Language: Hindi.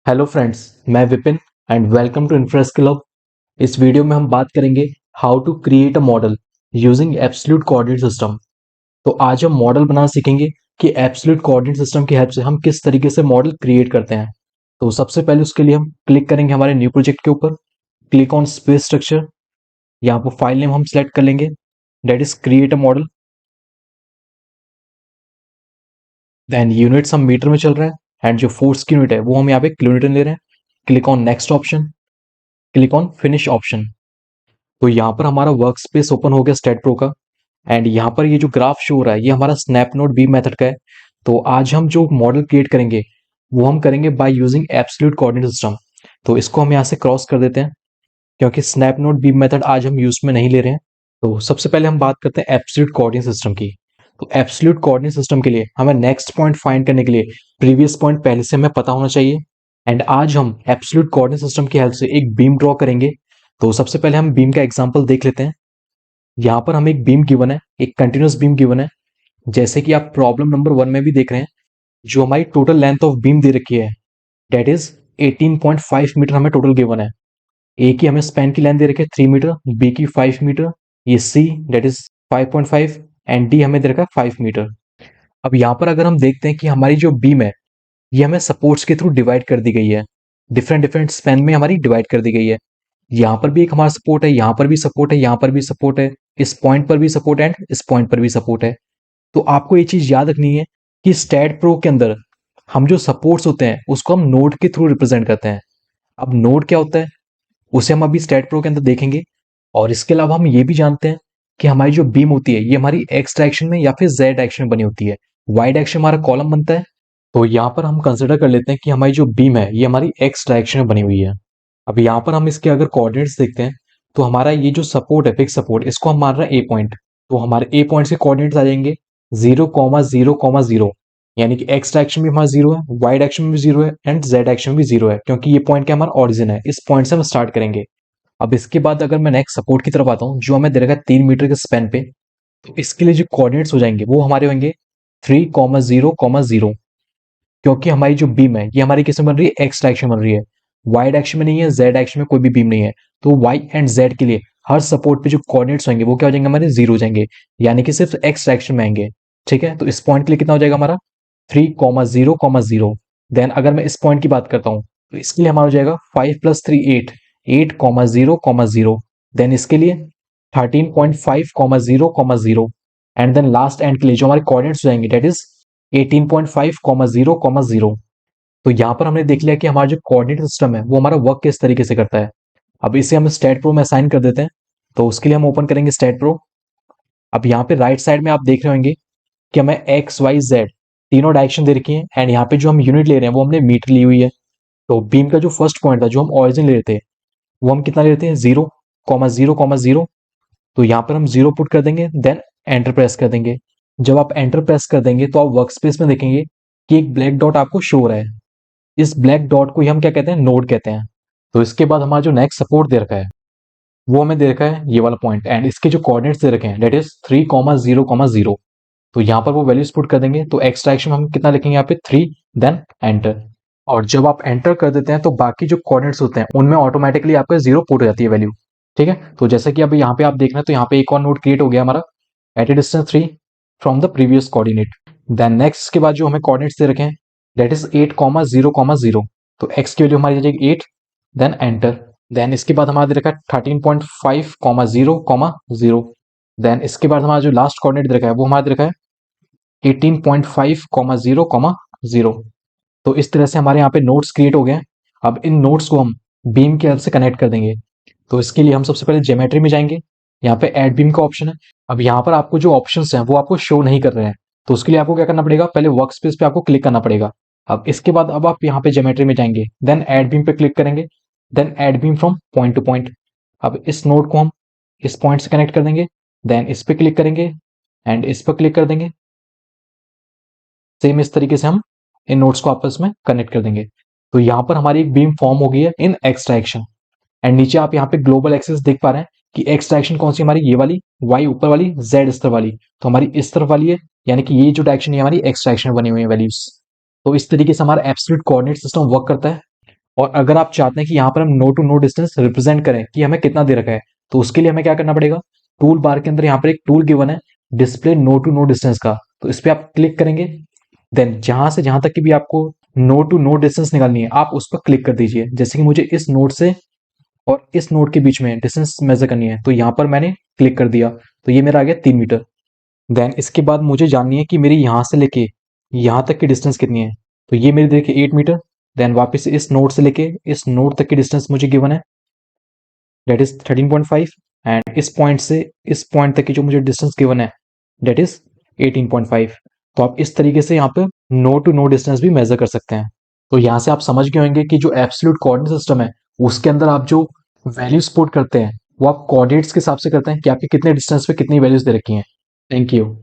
हेलो फ्रेंड्स, मैं Vipin and welcome to Infras club. इस वीडियो में हम बात करेंगे how to create a model using absolute coordinate system. तो आज हम मॉडल बनाना सीखेंगे कि एब्सोल्यूट कोऑर्डिनेट सिस्टम की हेल्प से हम किस तरीके से मॉडल क्रिएट करते हैं। तो सबसे पहले उसके लिए हम क्लिक करेंगे हमारे न्यू प्रोजेक्ट के ऊपर, क्लिक ऑन स्पेस स्ट्रक्चर। यहाँ पर फाइल नेम हम सेलेक्ट कर लेंगे, that is create a model. Then units हम मीटर में चल रहा है एंड जो फोर्स की यूनिट है वो हम यहाँ पे किलोमीटर ले रहे हैं। Click on next option, click on finish option. तो यहाँ पर हमारा वर्क स्पेस ओपन हो गया स्टेट प्रो का। एंड यहाँ पर ये जो ग्राफ शो हो रहा है ये हमारा स्नैप नोड बीम मेथड का है। तो आज हम जो मॉडल क्रिएट करेंगे वो हम करेंगे by using absolute coordinate system. तो इसको हम यहाँ से क्रॉस कर देते हैं क्योंकि स्नैप नोड बीम मेथड आज हम यूज में नहीं ले रहे हैं। तो सबसे पहले हम बात करते हैं एब्सोल्यूट कोऑर्डिनेट सिस्टम की। तो एब्सोल्यूट कोऑर्डिनेट सिस्टम के लिए हमें नेक्स्ट पॉइंट फाइंड करने के लिए प्रीवियस पॉइंट पहले से हमें पता होना चाहिए। एंड आज हम एब्सोल्यूट कोऑर्डिनेट सिस्टम की हेल्प से एक बीम ड्रॉ करेंगे। तो सबसे पहले हम बीम का एग्जांपल देख लेते हैं। यहाँ पर हमें एक बीम गिवन है, एक कंटिन्यूअस बीम गिवन है। जैसे कि आप प्रॉब्लम नंबर 1 में भी देख रहे हैं, जो हमारी टोटल लेंथ ऑफ बीम दे रखी है दैट इज 18.5 मीटर हमें टोटल गिवन है। ए की हमें स्पैन की लेंथ दे रखी है 3 मीटर, बी की 5 मीटर, ये see that is 5.5 and D हमें दे रखा है 5 मीटर। अब यहाँ पर अगर हम देखते हैं कि हमारी जो बीम है ये हमें सपोर्ट्स के थ्रू डिवाइड कर दी गई है, डिफरेंट डिफरेंट स्पैन में हमारी डिवाइड कर दी गई है। यहाँ पर भी एक हमारा सपोर्ट है, यहाँ पर भी सपोर्ट है, यहाँ पर भी सपोर्ट है, इस पॉइंट पर भी सपोर्ट है एंड इस पॉइंट पर भी सपोर्ट है। तो आपको ये चीज याद रखनी है कि स्टैट प्रो के अंदर हम जो सपोर्ट्स होते हैं उसको हम नोड के थ्रू रिप्रेजेंट करते हैं। अब नोड क्या होता है उसे हम अभी स्टैट प्रो के अंदर देखेंगे। और इसके अलावा हम ये भी जानते हैं कि हमारी जो बीम होती है ये हमारी एक्स डायरेक्शन में या फिर जेड डायरेक्शन में बनी होती है। वाई डायरेक्शन हमारा कॉलम बनता है। तो यहाँ पर हम कंसिडर कर लेते हैं कि हमारी जो बीम है ये हमारी एक्स डायरेक्शन में बनी हुई है। अब यहाँ पर हम इसके अगर कोऑर्डिनेट्स देखते हैं तो हमारा ये जो सपोर्ट है फिक्स सपोर्ट इसको हम मान रहे हैं ए पॉइंट। तो हमारे ए पॉइंट के कोऑर्डिनेट्स आ जाएंगे 0,0,0, यानी कि एक्स डायरेक्शन में हमारा जीरो है, वाई डायरेक्शन में भी जीरो है एंड जेड डायरेक्शन में भी जीरो है, क्योंकि ये पॉइंट क्या हमारा ऑरिजिन है। इस पॉइंट से हम स्टार्ट करेंगे। अब इसके बाद अगर मैं नेक्स्ट सपोर्ट की तरफ आता हूँ जो हमें दे रखा है 3 मीटर के स्पेन पे, तो इसके लिए जो कोऑर्डिनेट्स हो जाएंगे वो हमारे होंगे 3,0,0, क्योंकि हमारी जो बीम है ये हमारी किस में बन रही है, एक्स डायरेक्शन बन रही है, वाई डायरेक्शन में नहीं है, जेड डायरेक्शन में कोई भी बीम नहीं है। तो वाई एंड जेड के लिए हर सपोर्ट पे जो कोऑर्डिनेट्स होंगे वो क्या हो जाएंगे, हमारे जीरो हो जाएंगे, यानी कि सिर्फ एक्स डायरेक्शन में आएंगे। ठीक है, तो इस पॉइंट के लिए कितना हो जाएगा हमारा 3,0,0। देन अगर मैं इस पॉइंट की बात करता हूँ तो इसके लिए हमारा हो जाएगा 5 + 3 8, 8,0,0। देन इसके लिए 13.5,0,0 एंड देन लास्ट एंड के लिए जो हमारे कोऑर्डिनेट्स हो जाएंगे दैट इज 18.5,0,0। तो यहाँ पर हमने देख लिया कि हमारा जो कोऑर्डिनेट सिस्टम है वो हमारा वर्क किस तरीके से करता है। अब इसे हम स्टैट प्रो में असाइन कर देते हैं। तो उसके लिए हम ओपन करेंगे स्टैट प्रो। अब यहाँ पे राइट साइड में आप देख रहे होंगे कि हमें एक्स वाई जेड तीनों डायरेक्शन दे रखी है एंड यहाँ पे जो हम यूनिट ले रहे हैं वो हमने मीटर ली हुई है। तो बीम का जो फर्स्ट पॉइंट था जो हम ऑरिजिन ले रहे थे वो हम कितना ले रहे थे 0,0,0। तो यहाँ पर हम जीरो पुट कर देंगे, देन एंटर प्रेस कर देंगे। जब आप एंटर प्रेस कर देंगे तो आप वर्क स्पेस में देखेंगे कि एक ब्लैक डॉट आपको शो हो रहा है। इस ब्लैक डॉट को ही हम क्या कहते हैं, नोड कहते हैं। तो इसके बाद हमारा जो नेक्स्ट सपोर्ट दे रखा है वो हमें दे रखा है ये वाला पॉइंट एंड इसके जो कोऑर्डिनेट्स दे रखे हैं दैट इज 3,0,0। तो यहाँ पर वो वैल्यूज पुट कर देंगे। तो एक्स डायरेक्शन में हम कितना लिखेंगे यहाँ पे 3, देन एंटर। और जब आप एंटर कर देते हैं तो बाकी जो कोऑर्डिनेट्स होते हैं उनमें ऑटोमेटिकली आपका जीरो पुट हो जाती है वैल्यू। ठीक है, तो जैसे कि अभी यहाँ पे आप देख रहे हैं तो यहाँ पे एक और नोड क्रिएट हो गया हमारा at a distance 3 from the previous coordinate. Then next के बाद जो हमें कोऑर्डिनेट्स दे रखे हैं दैट इज 8,0,0। तो एक्स की वैल्यू हमारी जाएगी 8, देन एंटर। देन इसके बाद हमारा दे रखा है 13.5,0,0। देन इसके बाद हमारा जो लास्ट कोऑर्डिनेट दे रखा है वो हमारा दे रखा है 18.5,0,0। तो इस तरह से हमारे यहाँ पे नोट्स क्रिएट हो गए हैं। अब इन नोट्स को हम बीम की हेल्प से कनेक्ट कर देंगे। तो इसके लिए हम सबसे पहले ज्योमेट्री में जाएंगे, यहाँ पे ऐड बीम का ऑप्शन है। अब यहाँ पर आपको जो ऑप्शंस हैं वो आपको शो नहीं कर रहे हैं, तो उसके लिए आपको क्या करना पड़ेगा, पहले वर्क स्पेस पे आपको क्लिक करना पड़ेगा। अब इसके बाद अब आप यहाँ पे ज्योमेट्री में जाएंगे, देन ऐड बीम पे क्लिक करेंगे, then add beam from point to point. अब इस नोड को हम इस पॉइंट से कनेक्ट कर देंगे, देन इस पे क्लिक करेंगे एंड इस पर क्लिक कर देंगे। सेम इस तरीके से हम इन नोड्स को आपस में कनेक्ट कर देंगे। तो यहाँ पर हमारी एक बीम फॉर्म हो गई है इन एक्स डायरेक्शन। एंड नीचे आप यहाँ पे ग्लोबल एक्सिस देख पा रहे हैं कि एक्स डायरेक्शन कौन सी हमारी, ये वाली, वाई ऊपर वाली, जेड इस तरफ वाली। तो हमारी इस तरफ वाली है, यानी कि ये जो डायरेक्शन है हमारी एक्स डायरेक्शन में बनी हुई है वैल्यूज। तो इस तरीके से हमारा एब्सोल्यूट कोऑर्डिनेट सिस्टम वर्क करता है। और अगर आप चाहते हैं कि यहाँ पर हम node to node distance represent करें कि हमें कितना दे रखा है, तो उसके लिए हमें क्या करना पड़ेगा, टूल बार के अंदर यहाँ पर एक टूल गिवन है display node to node distance का, तो इस पर आप क्लिक करेंगे। देन जहां से जहां तक की भी आपको नो टू नो डिस्टेंस निकालनी है आप उस पर क्लिक कर दीजिए। जैसे कि मुझे इस नोड से और इस नोड के बीच में डिस्टेंस मेजर करनी है, तो यहाँ पर मैंने क्लिक कर दिया, तो ये मेरा आ गया 3 मीटर। देन इसके बाद मुझे जाननी है कि मेरी यहाँ से लेके यहाँ तक की डिस्टेंस कितनी है, तो ये मेरी देखिए 8 मीटर। देन वापस इस नोड से लेके इस नोड तक की डिस्टेंस मुझे गिवन है, डेट इज 13.5। एंड इस पॉइंट से इस पॉइंट तक की जो मुझे डिस्टेंस गिवन है डेट इज 18.5। तो आप इस तरीके से यहाँ पे नो टू नो डिस्टेंस भी मेजर कर सकते हैं। तो यहाँ से आप समझ गए होंगे कि जो एब्सोल्यूट कोऑर्डिनेट सिस्टम है उसके अंदर आप जो वैल्यू सपोर्ट करते हैं वो आप कोऑर्डिनेट्स के हिसाब से करते हैं कि आपके कितने डिस्टेंस पे कितनी वैल्यूज दे रखी हैं। Thank you.